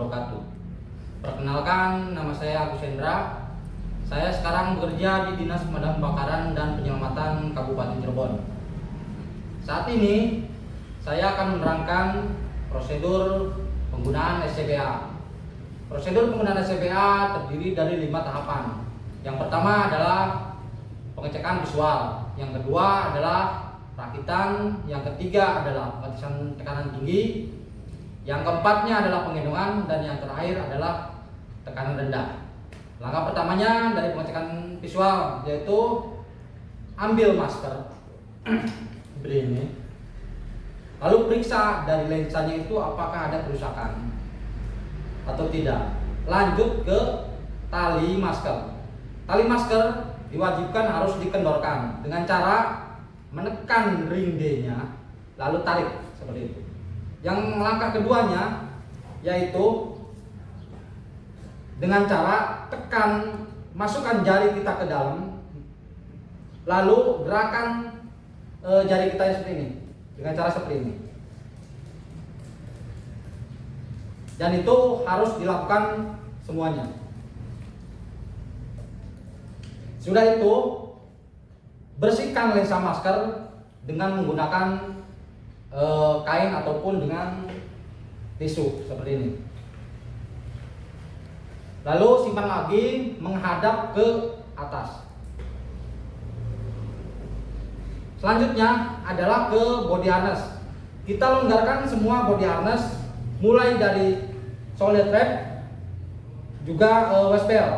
wabarakatuh. Perkenalkan, nama saya Agus Hendra. Saya sekarang bekerja di Dinas Pemadam Kebakaran dan Penyelamatan Kabupaten Cirebon. Saat ini saya akan menerangkan prosedur penggunaan SCBA. Prosedur penggunaan SCBA terdiri dari 5 tahapan. Yang pertama adalah pengecekan visual, yang kedua adalah perakitan, yang ketiga adalah pengecekan tekanan tinggi, yang keempatnya adalah penggendongan, dan yang terakhir adalah tekanan rendah. Langkah pertamanya dari pengecekan visual yaitu ambil masker ini, lalu periksa dari lensanya itu apakah ada kerusakan atau tidak. Lanjut ke tali masker. Tali masker diwajibkan harus dikendorkan dengan cara menekan ring D-nya lalu tarik seperti itu. Yang langkah keduanya yaitu dengan cara tekan, masukkan jari kita ke dalam, lalu gerakan jari kita seperti ini dengan cara seperti ini. Dan itu harus dilakukan semuanya. Sudah itu, bersihkan lensa masker dengan menggunakan kain ataupun dengan tisu seperti ini. Lalu simpan lagi menghadap ke atas. Selanjutnya adalah ke body harness. Kita longgarkan semua body harness, mulai dari shoulder strap juga waist belt.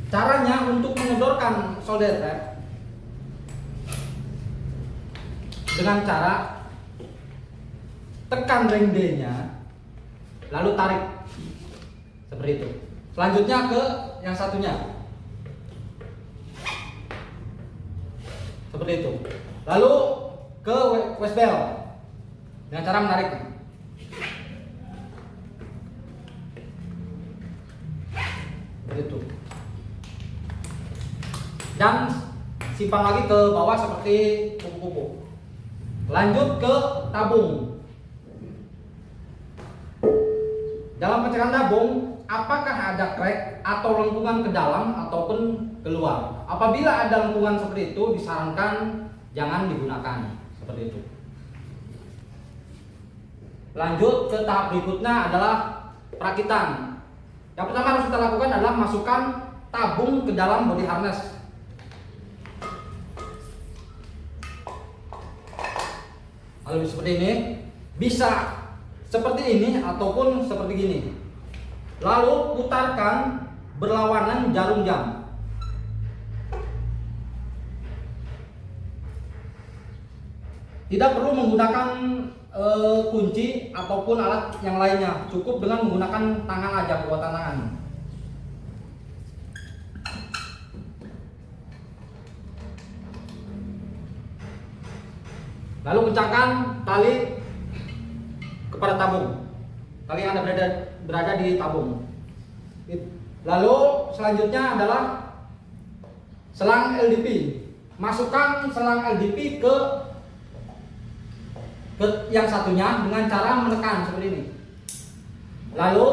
Caranya untuk mengendorkan shoulder strap dengan cara tekan ring D-nya lalu tarik seperti itu. Selanjutnya ke yang satunya seperti itu. Lalu ke waist belt dengan cara menarik seperti itu. Dan simpan lagi ke bawah seperti kupu-kupu. Lanjut ke tabung. Dalam pencarian tabung, apakah ada crack atau lengkungan ke dalam ataupun keluar? Apabila ada lengkungan seperti itu, disarankan jangan digunakan seperti itu. Lanjut ke tahap berikutnya adalah perakitan. Yang pertama harus kita lakukan adalah masukkan tabung ke dalam body harness. Lalu seperti ini, bisa seperti ini ataupun seperti gini. Lalu putarkan berlawanan jarum jam. Tidak perlu menggunakan kunci ataupun alat yang lainnya, cukup dengan menggunakan tangan aja, kekuatan tangan. Lalu kencangkan tali kepada tabung. Tali yang berada di tabung. Lalu selanjutnya adalah selang LDP. Masukkan selang LDP ke yang satunya dengan cara menekan seperti ini. Lalu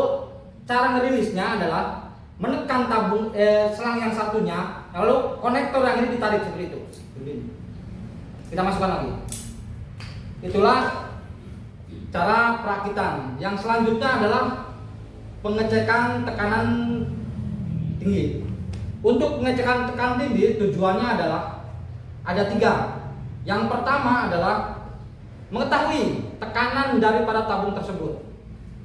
cara ngerilisnya adalah menekan tabung selang yang satunya, lalu konektor yang ini ditarik seperti itu. Kita masukkan lagi. Itulah cara perakitan. Yang selanjutnya adalah pengecekan tekanan tinggi. Untuk pengecekan tekanan tinggi tujuannya adalah ada 3. Yang pertama adalah mengetahui tekanan daripada tabung tersebut.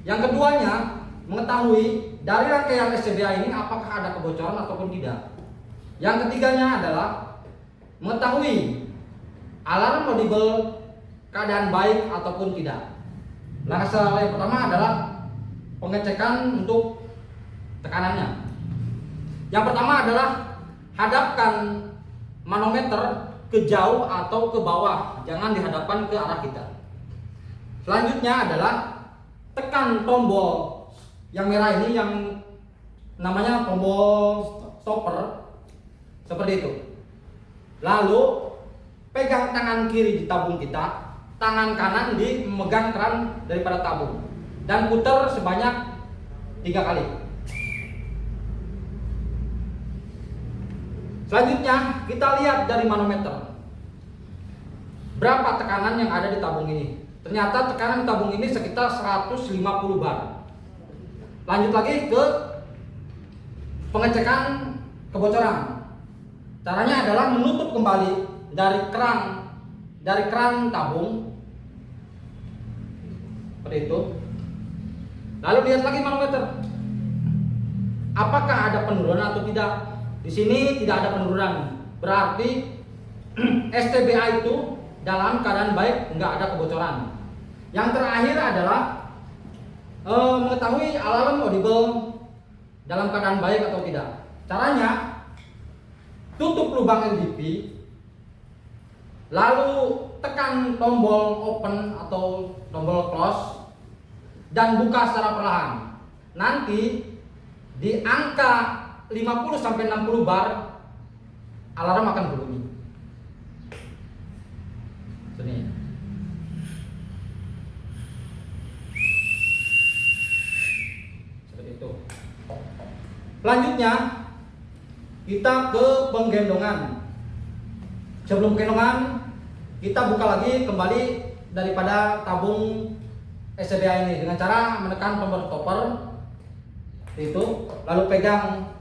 Yang keduanya mengetahui dari rangkaian SCBA ini apakah ada kebocoran ataupun tidak. Yang ketiganya adalah mengetahui alarm audible keadaan baik ataupun tidak. Langkah yang pertama adalah pengecekan untuk tekanannya. Yang pertama adalah hadapkan manometer ke jauh atau ke bawah, jangan dihadapkan ke arah kita. Selanjutnya adalah tekan tombol yang merah ini yang namanya tombol stopper seperti itu. Lalu pegang tangan kiri di tabung kita, tangan kanan di memegang keran daripada tabung, dan putar sebanyak 3 kali. Selanjutnya kita lihat dari manometer berapa tekanan yang ada di tabung ini. Ternyata tekanan tabung ini sekitar 150 bar. Lanjut lagi ke pengecekan kebocoran. Caranya adalah menutup kembali dari keran tabung seperti itu. Lalu lihat lagi manometer, apakah ada penurunan atau tidak. Di sini tidak ada penurunan, berarti STBA itu dalam keadaan baik, nggak ada kebocoran. Yang terakhir adalah mengetahui alarm audible dalam keadaan baik atau tidak. Caranya, tutup lubang LDP, lalu tekan tombol open atau tombol close dan buka secara perlahan. Nanti di angka 50-60 bar alarm akan berbunyi. Sini. Seperti itu. Selanjutnya kita ke penggendongan. Sebelum penggendongan kita buka lagi kembali daripada tabung SCBA ini dengan cara menekan tombol stopper itu, lalu pegang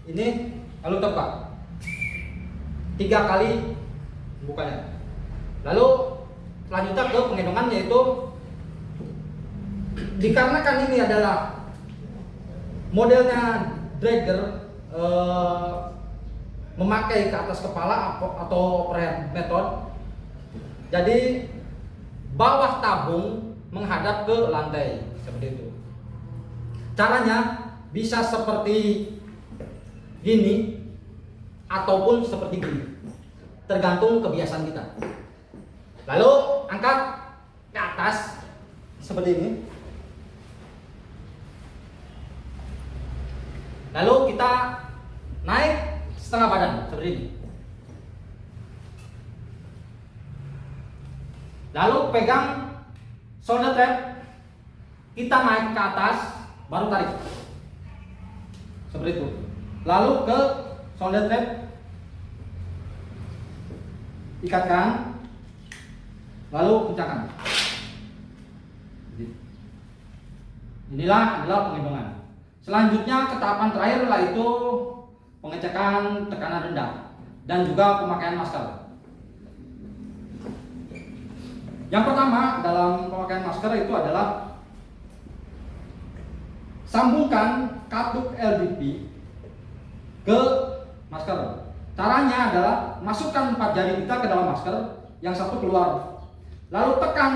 ini, lalu tekan 3 kali bukanya. Lalu selanjutnya ke penggendongan, yaitu dikarenakan ini adalah modelnya dragger memakai ke atas kepala atau overhead method, jadi bawah tabung menghadap ke lantai seperti itu. Caranya bisa seperti gini ataupun seperti gini, tergantung kebiasaan kita. Lalu angkat ke atas seperti ini. Lalu kita naik setengah badan seperti ini. Lalu pegang shoulder trap, kita naik ke atas, baru tarik seperti itu. Lalu ke shoulder trap, ikatkan, lalu kencangkan. Inilah adalah penghitungan. Selanjutnya ke tahapan terakhir, yaitu pengecekan tekanan rendah dan juga pemakaian masker. Yang pertama dalam pemakaian masker itu adalah sambungkan katup LDP ke masker. Caranya adalah masukkan 4 jari kita ke dalam masker, yang satu keluar, lalu tekan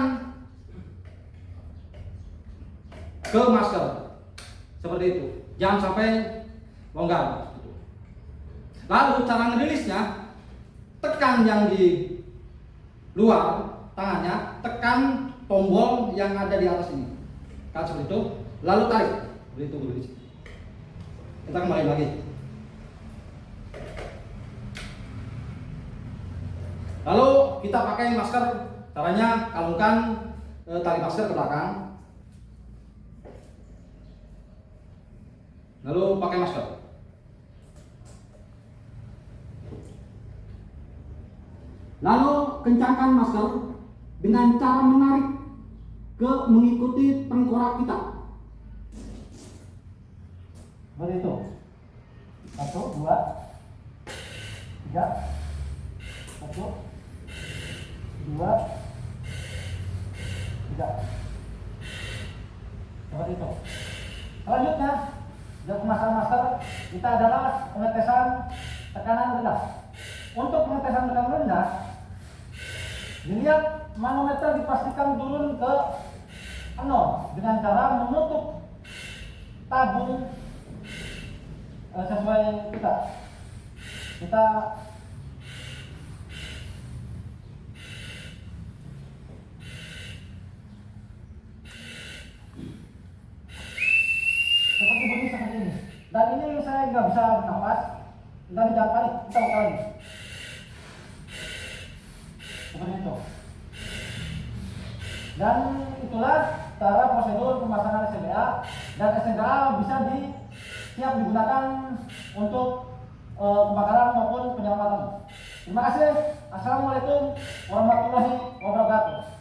ke masker seperti itu, jangan sampai longgar. Lalu cara ngerilisnya, tekan yang di luar tangannya, tekan tombol yang ada di atas ini, kan seperti itu, lalu tarik, begitu rilis. Kita kembali lagi. Lalu kita pakai masker, caranya kalungkan tali masker ke belakang, lalu pakai masker. Lalu kencangkan masker dengan cara menarik ke mengikuti tengkorak kita. Seperti itu. 1, 2, 3, 1, 2, 3. Seperti itu. Selanjutnya, untuk masalah masker kita adalah pengetesan tekanan rendah. Untuk pengetesan tekanan rendah, dilihat manometer dipastikan turun ke 0 dengan cara menutup tabung sesuai kita seperti bunyi seperti ini. Dan ini saya nggak bisa bernafas, dan jangan panik, kita buka lagi seperti itu. Dan itulah cara prosedur pemasangan SCBA, dan SCBA bisa siap digunakan untuk kebakaran maupun penyelamatan. Terima kasih. Assalamualaikum warahmatullahi wabarakatuh.